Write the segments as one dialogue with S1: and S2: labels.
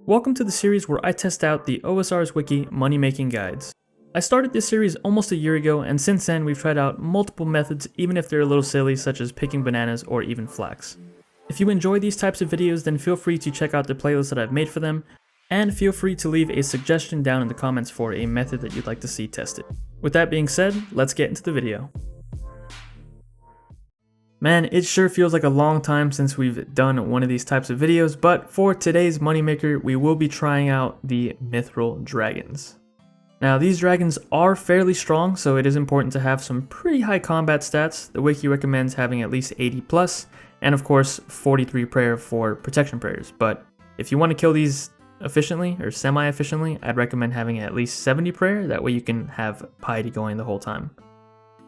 S1: Welcome to the series where I test out the OSRS Wiki money making guides. I started this series almost a year ago, and since then we've tried out multiple methods even if they're a little silly, such as picking bananas or even flax. If you enjoy these types of videos, then feel free to check out the playlist that I've made for them, and feel free to leave a suggestion down in the comments for a method that you'd like to see tested. With that being said, let's get into the video. Man, it sure feels like a long time since we've done one of these types of videos, but for today's moneymaker, we will be trying out the Mithril dragons. Now, these dragons are fairly strong, so it is important to have some pretty high combat stats. The wiki recommends having at least 80 plus, and of course 43 prayer for protection prayers. But if you want to kill these efficiently or semi-efficiently, I'd recommend having at least 70 prayer. That way you can have piety going the whole time.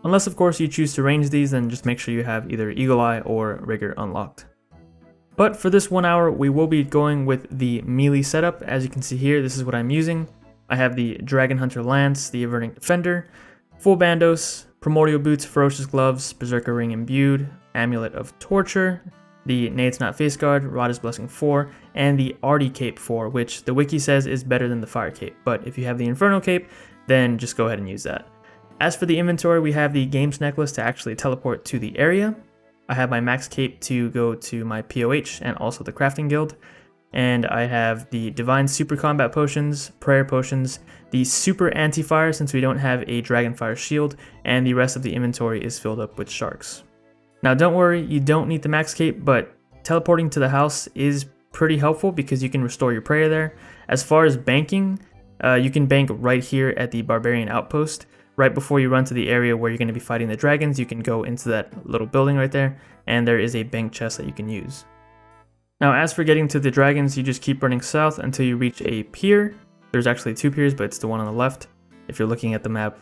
S1: Unless of course you choose to range these, then just make sure you have either Eagle Eye or Rigor unlocked. But for this 1 hour, we will be going with the melee setup. As you can see here, this is what I'm using. I have the Dragon Hunter Lance, the Averting Defender, Full Bandos, Primordial Boots, Ferocious Gloves, Berserker Ring Imbued, Amulet of Torture, the Nate's Not Face Guard, Rada's Blessing 4, and the Arty Cape 4, which the wiki says is better than the Fire Cape. But if you have the Inferno Cape, then just go ahead and use that. As for the inventory, we have the Games Necklace to actually teleport to the area. I have my Max Cape to go to my POH and also the Crafting Guild. And I have the Divine Super Combat Potions, Prayer Potions, the Super Anti-Fire since we don't have a Dragonfire Shield, and the rest of the inventory is filled up with Sharks. Now don't worry, you don't need the Max Cape, but teleporting to the house is pretty helpful because you can restore your prayer there. As far as banking, you can bank right here at the Barbarian Outpost. Right before you run to the area where you're going to be fighting the dragons, you can go into that little building right there, and there is a bank chest that you can use. Now, as for getting to the dragons, you just keep running south until you reach a pier. There's actually two piers, but it's the one on the left. If you're looking at the map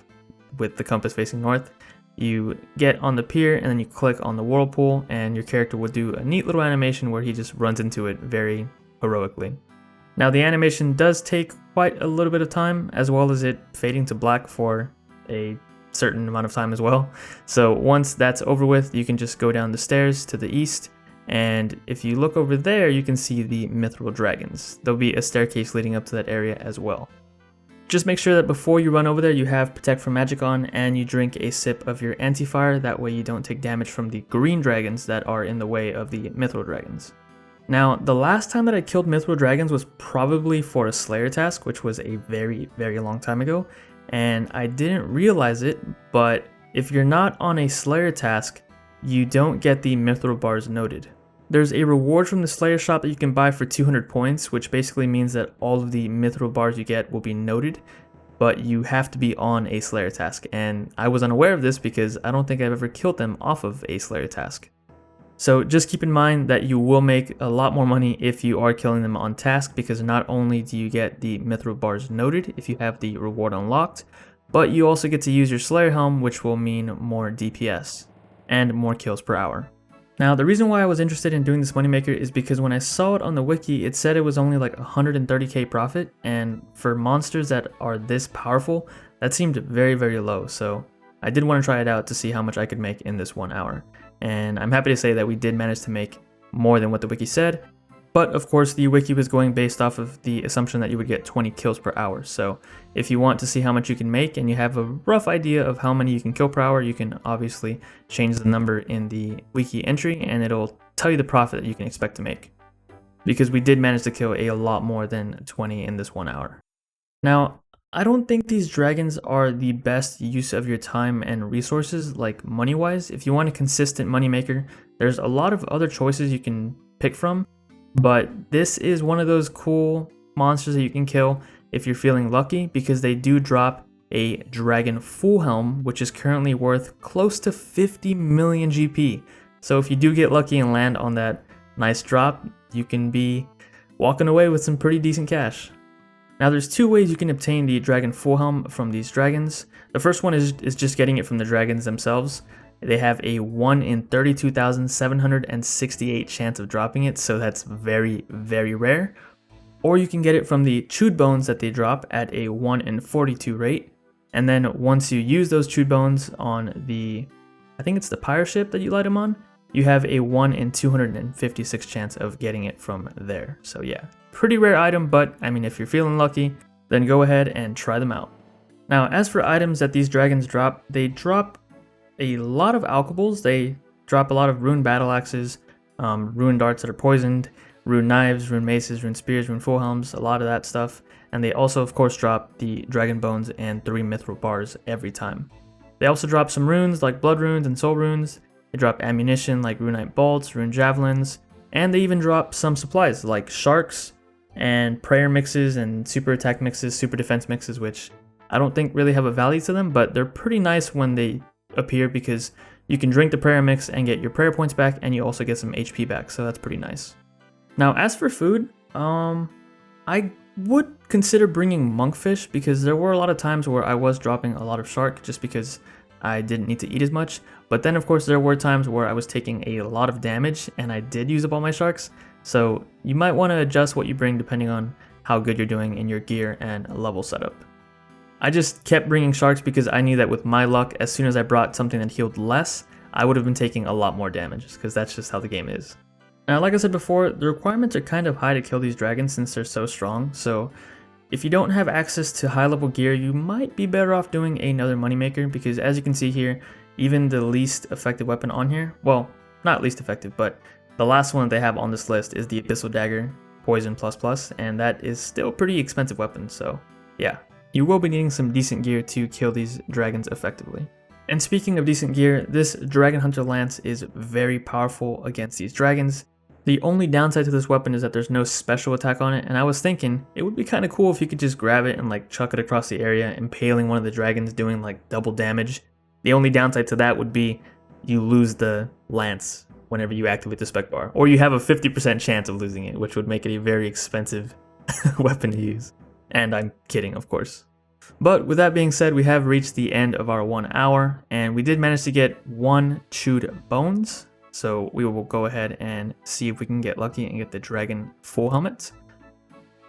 S1: with the compass facing north, you get on the pier and then you click on the whirlpool, and your character will do a neat little animation where he just runs into it very heroically. Now, the animation does take quite a little bit of time, as well as it fading to black for a certain amount of time as well. So once that's over with, you can just go down the stairs to the east, and if you look over there, you can see the Mithril dragons. There'll be a staircase leading up to that area as well. Just make sure that before you run over there, you have Protect from Magic on, and you drink a sip of your Anti-Fire. That way you don't take damage from the green dragons that are in the way of the Mithril dragons. Now, the last time that I killed Mithril dragons was probably for a Slayer task, which was a very, very long time ago. And I didn't realize it, but if you're not on a Slayer task, you don't get the Mithril bars noted. There's a reward from the Slayer shop that you can buy for 200 points, which basically means that all of the Mithril bars you get will be noted, but you have to be on a Slayer task. And I was unaware of this because I don't think I've ever killed them off of a Slayer task. So just keep in mind that you will make a lot more money if you are killing them on task, because not only do you get the Mithril bars noted if you have the reward unlocked, but you also get to use your Slayer Helm, which will mean more DPS and more kills per hour. Now, the reason why I was interested in doing this moneymaker is because when I saw it on the wiki, it said it was only like 130k profit, and for monsters that are this powerful, that seemed very, very low. So I did want to try it out to see how much I could make in this 1 hour. And I'm happy to say that we did manage to make more than what the wiki said, but of course the wiki was going based off of the assumption that you would get 20 kills per hour. So if you want to see how much you can make and you have a rough idea of how many you can kill per hour, you can obviously change the number in the wiki entry and it'll tell you the profit that you can expect to make. Because we did manage to kill a lot more than 20 in this 1 hour. Now, I don't think these dragons are the best use of your time and resources, like money-wise. If you want a consistent moneymaker, there's a lot of other choices you can pick from, but this is one of those cool monsters that you can kill if you're feeling lucky, because they do drop a Dragon Full Helm, which is currently worth close to 50 million GP. So if you do get lucky and land on that nice drop, you can be walking away with some pretty decent cash. Now, there's two ways you can obtain the Dragon Full Helm from these dragons. The first one is just getting it from the dragons themselves. They have a 1 in 32,768 chance of dropping it, so that's very, very rare. Or you can get it from the chewed bones that they drop at a 1 in 42 rate. And then once you use those chewed bones on the, I think it's the pyre ship that you light them on, you have a 1 in 256 chance of getting it from there. So yeah, pretty rare item, but I mean, if you're feeling lucky, then go ahead and try them out. Now, as for items that these dragons drop, they drop a lot of alchables. They drop a lot of rune battle axes, rune darts that are poisoned, rune knives, rune maces, rune spears, rune full helms, a lot of that stuff. And they also, of course, drop the dragon bones and 3 mithril bars every time. They also drop some runes like blood runes and soul runes. They drop ammunition like runite bolts, rune javelins, and they even drop some supplies like sharks and prayer mixes and super attack mixes, super defense mixes, which I don't think really have a value to them, but they're pretty nice when they appear because you can drink the prayer mix and get your prayer points back, and you also get some HP back, so that's pretty nice. Now, as for food, I would consider bringing monkfish because there were a lot of times where I was dropping a lot of shark just because I didn't need to eat as much. But then of course there were times where I was taking a lot of damage and I did use up all my sharks. So you might want to adjust what you bring depending on how good you're doing in your gear and level setup. I just kept bringing sharks because I knew that with my luck, as soon as I brought something that healed less, I would have been taking a lot more damage because that's just how the game is. Now, like I said before, the requirements are kind of high to kill these dragons since they're so strong, so if you don't have access to high level gear, you might be better off doing another moneymaker because as you can see here, even the least effective weapon on here, well, not least effective, but the last one they have on this list is the Abyssal Dagger Poison++, and that is still a pretty expensive weapon, so yeah, you will be needing some decent gear to kill these dragons effectively. And speaking of decent gear, this Dragon Hunter Lance is very powerful against these dragons. The only downside to this weapon is that there's no special attack on it, and I was thinking it would be kind of cool if you could just grab it and like chuck it across the area, impaling one of the dragons, doing like double damage. The only downside to that would be you lose the lance whenever you activate the spec bar, or you have a 50% chance of losing it, which would make it a very expensive weapon to use. And I'm kidding, of course. But with that being said, we have reached the end of our 1 hour, and we did manage to get 1 chewed bones. So we will go ahead and see if we can get lucky and get the dragon full helmet.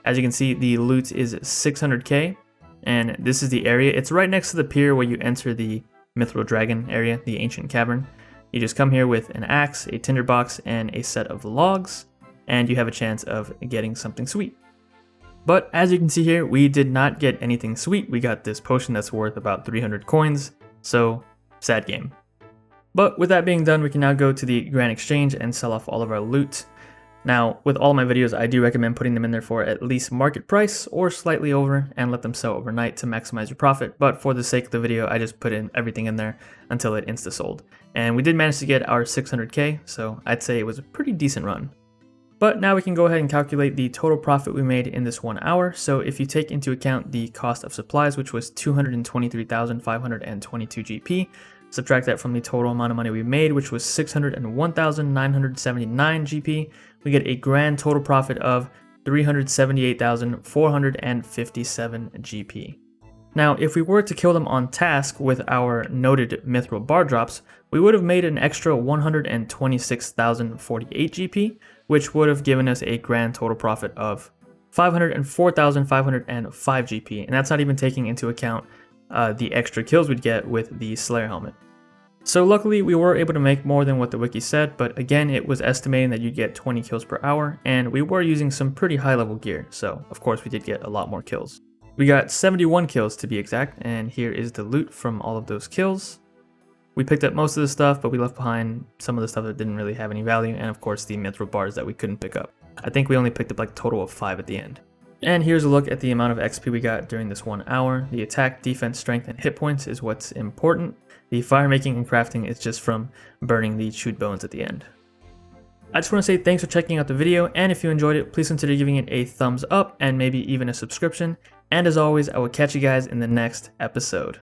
S1: As you can see, the loot is 600k, and this is the area. It's right next to the pier where you enter the Mithril Dragon area, the ancient cavern. You just come here with an axe, a tinderbox, and a set of logs, and you have a chance of getting something sweet. But as you can see here, we did not get anything sweet. We got this potion that's worth about 300 coins, so sad game. But with that being done, we can now go to the Grand Exchange and sell off all of our loot. Now, with all my videos, I do recommend putting them in there for at least market price or slightly over and let them sell overnight to maximize your profit. But for the sake of the video, I just put in everything in there until it insta-sold. And we did manage to get our 600k, so I'd say it was a pretty decent run. But now we can go ahead and calculate the total profit we made in this 1 hour. So if you take into account the cost of supplies, which was 223,522 GP, subtract that from the total amount of money we made, which was 601,979 GP, we get a grand total profit of 378,457 GP. Now, if we were to kill them on task with our noted mithril bar drops, we would have made an extra 126,048 GP, which would have given us a grand total profit of 504,505 GP, and that's not even taking into account the extra kills we'd get with the Slayer helmet. So luckily we were able to make more than what the wiki said, but again it was estimating that you'd get 20 kills per hour, and we were using some pretty high level gear, so of course we did get a lot more kills. We got 71 kills to be exact, and here is the loot from all of those kills. We picked up most of the stuff, but we left behind some of the stuff that didn't really have any value, and of course the mithril bars that we couldn't pick up. I think we only picked up like a total of 5 at the end. And here's a look at the amount of XP we got during this 1 hour. The attack, defense, strength, and hit points is what's important. The fire making and crafting is just from burning the chewed bones at the end. I just want to say thanks for checking out the video, and if you enjoyed it, please consider giving it a thumbs up and maybe even a subscription. And as always, I will catch you guys in the next episode.